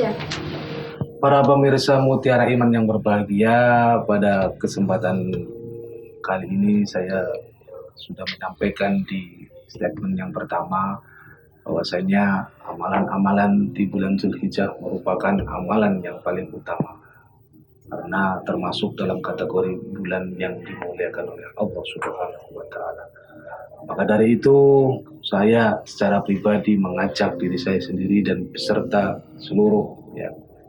Indonesia. Para pemirsa Mutiara Iman yang berbahagia, pada kesempatan kali ini saya sudah menyampaikan di statement yang pertama bahwasanya amalan-amalan di bulan Zulhijjah merupakan amalan yang paling utama karena termasuk dalam kategori bulan yang dimuliakan oleh Allah Subhanahu wa Ta'ala. Maka dari itu saya secara pribadi mengajak diri saya sendiri dan beserta seluruh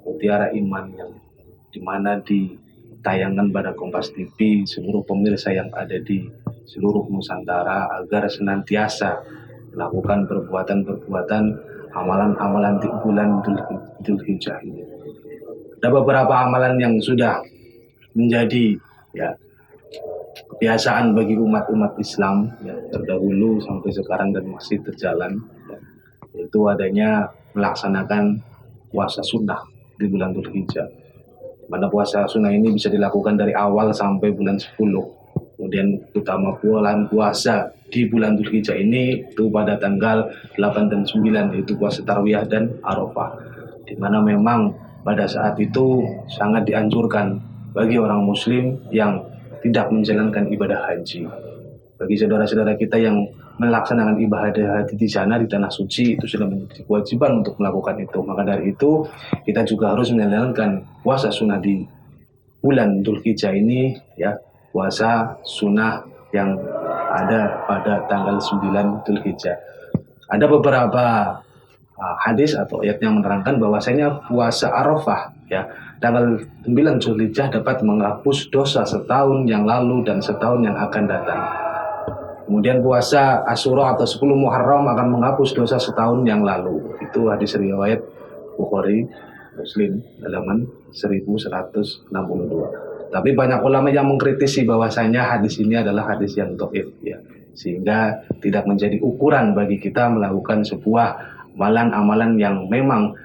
Mutiara Iman yang dimana ditayangkan pada Kompas TV, seluruh pemirsa yang ada di seluruh Nusantara agar senantiasa melakukan perbuatan-perbuatan amalan-amalan di bulan Dzulhijjah ini. Ada beberapa amalan yang sudah menjadi kebiasaan bagi umat-umat Islam terdahulu sampai sekarang dan masih terjalan, yaitu adanya melaksanakan puasa sunnah di bulan Dzulhijjah. Mana puasa sunnah ini bisa dilakukan dari awal sampai bulan 10. Kemudian utama bulan puasa di bulan Dzulhijjah ini itu pada tanggal 8 dan 9, yaitu puasa Tarwiyah dan Arafah. Di mana memang pada saat itu sangat dianjurkan bagi orang muslim yang tidak menjalankan ibadah haji. Bagi saudara-saudara kita yang melaksanakan ibadah haji di sana di tanah suci, itu sudah menjadi kewajiban untuk melakukan itu. Maka dari itu kita juga harus menjalankan puasa sunnah di bulan Dzulhijjah ini, puasa sunnah yang ada pada tanggal 9 Dzulhijjah. Ada beberapa hadis atau ayat yang menerangkan bahwasanya puasa Arafah tanggal 9 Dzulhijjah dapat menghapus dosa setahun yang lalu dan setahun yang akan datang. Kemudian puasa Asyura atau 10 Muharram akan menghapus dosa setahun yang lalu. Itu hadis riwayat Bukhari Muslim halaman 1162. Tapi banyak ulama yang mengkritisi bahwasanya hadis ini adalah hadis yang dhaif, sehingga tidak menjadi ukuran bagi kita melakukan sebuah amalan-amalan yang memang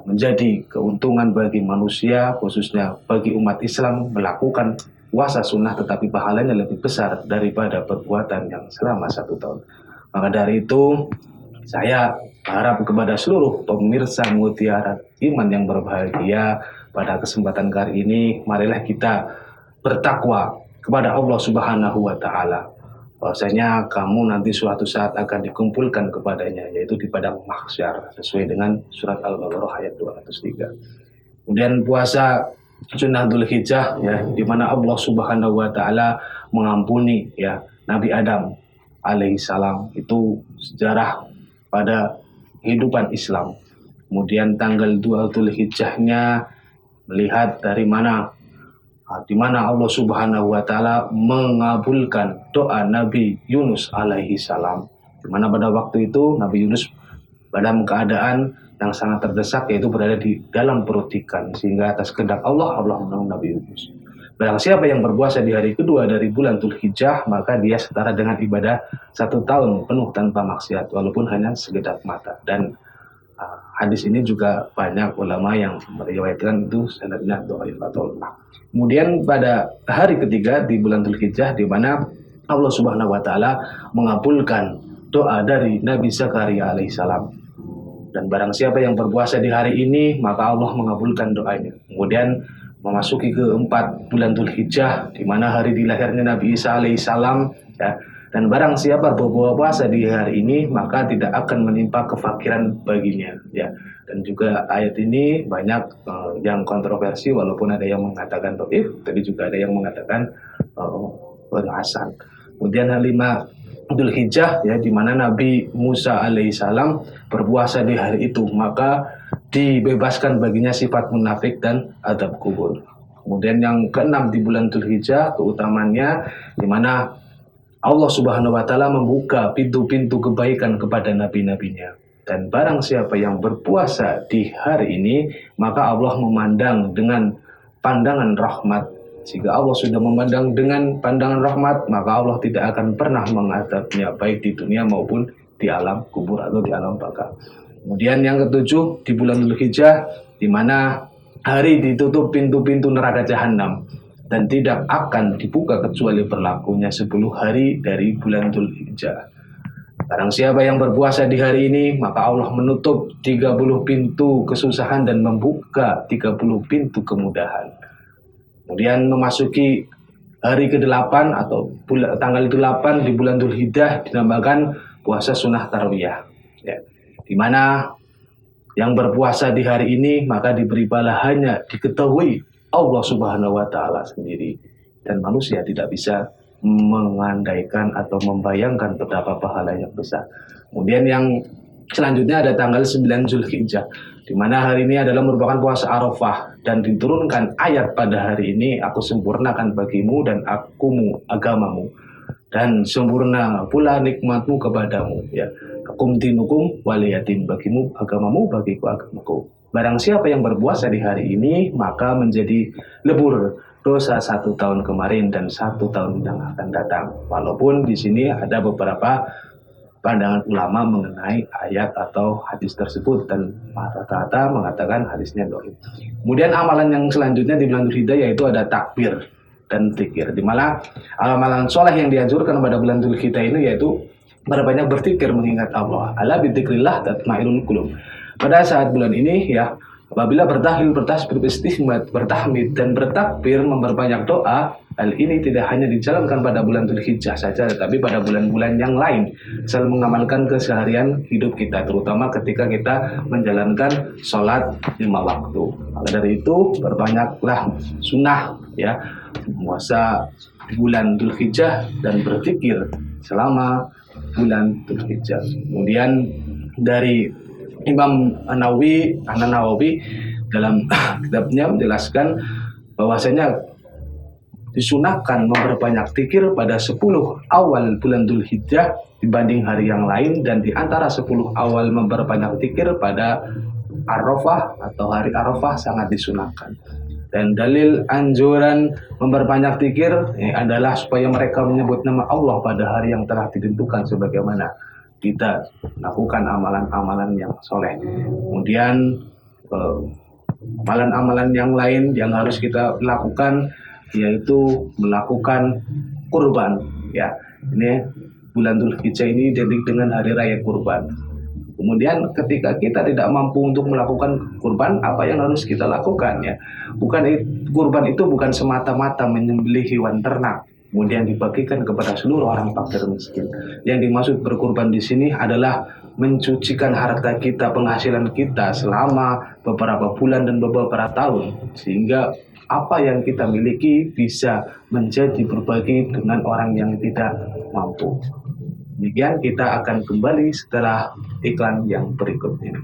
menjadi keuntungan bagi manusia, khususnya bagi umat Islam melakukan puasa sunnah, tetapi pahalanya lebih besar daripada perbuatan yang selama 1 tahun. Maka dari itu saya harap kepada seluruh pemirsa Mutiara Iman yang berbahagia, pada kesempatan kali ini marilah kita bertakwa kepada Allah Subhanahu wa Ta'ala, bahwasanya kamu nanti suatu saat akan dikumpulkan kepadanya, yaitu di padang mahsyar, sesuai dengan surat Al-Baqarah ayat 203. Kemudian puasa sunnah Dzulhijjah, di mana Allah Subhanahu wa Ta'ala mengampuni Nabi Adam alaihissalam. Itu sejarah pada kehidupan Islam. Kemudian tanggal 2 Dzulhijjahnya melihat dari mana di mana Allah Subhanahu wa Ta'ala mengabulkan doa Nabi Yunus alaihissalam, di mana pada waktu itu Nabi Yunus dalam keadaan yang sangat terdesak, yaitu berada di dalam perut ikan, sehingga atas kehendak Allah menolong Nabi Yunus. Barang siapa yang berpuasa di hari kedua dari bulan Dzulhijjah, maka dia setara dengan ibadah 1 tahun penuh tanpa maksiat, walaupun hanya segedap mata. Dan hadis ini juga banyak ulama yang meriwayatkan itu sanadnya dhaif atau lemah. Kemudian pada hari ketiga di bulan Dzulhijjah, di mana Allah Subhanahu wa Ta'ala mengabulkan doa dari Nabi Zakaria alaihissalam. Dan barang siapa yang berpuasa di hari ini, maka Allah mengabulkan doanya. Kemudian memasuki ke-4 bulan Dzulhijjah, di mana hari dilahirnya Nabi Isa alaihissalam, dan barang siapa berpuasa di hari ini, maka tidak akan menimpa kefakiran baginya, Dan juga ayat ini banyak yang kontroversi, walaupun ada yang mengatakan dhaif, tadi juga ada yang mengatakan hasan. Kemudian hari 5 Dzulhijjah, di mana Nabi Musa alaihissalam berpuasa di hari itu, maka dibebaskan baginya sifat munafik dan adab kubur. Kemudian yang ke-6 di bulan Dzulhijjah, keutamaannya di mana Allah Subhanahu wa Ta'ala membuka pintu-pintu kebaikan kepada nabi-nabinya. Dan barang siapa yang berpuasa di hari ini, maka Allah memandang dengan pandangan rahmat. Jika Allah sudah memandang dengan pandangan rahmat, maka Allah tidak akan pernah mengadabnya, baik di dunia maupun di alam kubur atau di alam baka. Kemudian yang ke-7 di bulan Dzulhijjah, di mana hari ditutup pintu-pintu neraka jahanam dan tidak akan dibuka kecuali berlakunya 10 hari dari bulan Dzulhijjah. Barang siapa yang berpuasa di hari ini, maka Allah menutup 30 pintu kesusahan dan membuka 30 pintu kemudahan. Kemudian memasuki hari ke-8 atau tanggal 8 di bulan Dzulhijjah dinamakan puasa sunnah tarwiyah. Ya. Di mana yang berpuasa di hari ini maka diberi pahalanya diketahui Allah Subhanahu wa taala sendiri, dan manusia tidak bisa mengandaikan atau membayangkan betapa pahala yang besar. Kemudian yang selanjutnya ada tanggal 9 Zulhijjah, di mana hari ini adalah merupakan puasa Arafah dan diturunkan ayat pada hari ini, aku sempurnakan bagimu dan akumu agamamu dan sempurna pula nikmatmu kepadamu, ya. Akum dinukum waliyatin, bagimu agamamu, bagiku agamaku. Barang siapa yang berpuasa di hari ini maka menjadi lebur dosa 1 tahun kemarin dan 1 tahun yang akan datang. Walaupun di sini ada beberapa pandangan ulama mengenai ayat atau hadis tersebut, dan rata-rata mengatakan hadisnya dhaif. Kemudian amalan yang selanjutnya di bulan Dzulhijjah yaitu ada takbir dan zikir. Di mana amalan soleh yang dianjurkan pada bulan Dzulhijjah ini yaitu berbanyak berzikir mengingat Allah. Ala bidzikrillah tatma'innul qulub. Pada saat bulan ini, ya, apabila bertahlil, bertasbih, beristighfar, bertahmid dan bertakbir, memperbanyak doa, hal ini tidak hanya dijalankan pada bulan Dzulhijjah saja, tetapi pada bulan-bulan yang lain, selalu mengamalkan keseharian hidup kita, terutama ketika kita menjalankan sholat 5 waktu. Maka dari itu, berbanyaklah sunnah, ya, puasa bulan Dzulhijjah dan berzikir selama bulan Dzulhijjah. Kemudian dari Imam An-Nawawi dalam kitabnya menjelaskan bahwasanya disunahkan memperbanyak zikir pada 10 awal bulan Dzulhijjah dibanding hari yang lain, dan di antara 10 awal memperbanyak zikir pada Arafah atau hari Arafah sangat disunahkan. Dan dalil anjuran memperbanyak zikir adalah supaya mereka menyebut nama Allah pada hari yang telah ditentukan, sebagaimana kita lakukan amalan-amalan yang soleh. Kemudian amalan-amalan yang lain yang harus kita lakukan yaitu melakukan kurban, ya. Ini bulan Dzulhijjah ini identik dengan hari raya kurban. Kemudian ketika kita tidak mampu untuk melakukan kurban, apa yang harus kita lakukan, ya? Kurban itu bukan semata-mata menyembelih hewan ternak kemudian dibagikan kepada seluruh orang fakir miskin. Yang dimaksud berkurban di sini adalah mencucikan harta kita, penghasilan kita selama beberapa bulan dan beberapa tahun, sehingga apa yang kita miliki bisa menjadi berbagi dengan orang yang tidak mampu. Demikian, kita akan kembali setelah iklan yang berikut ini.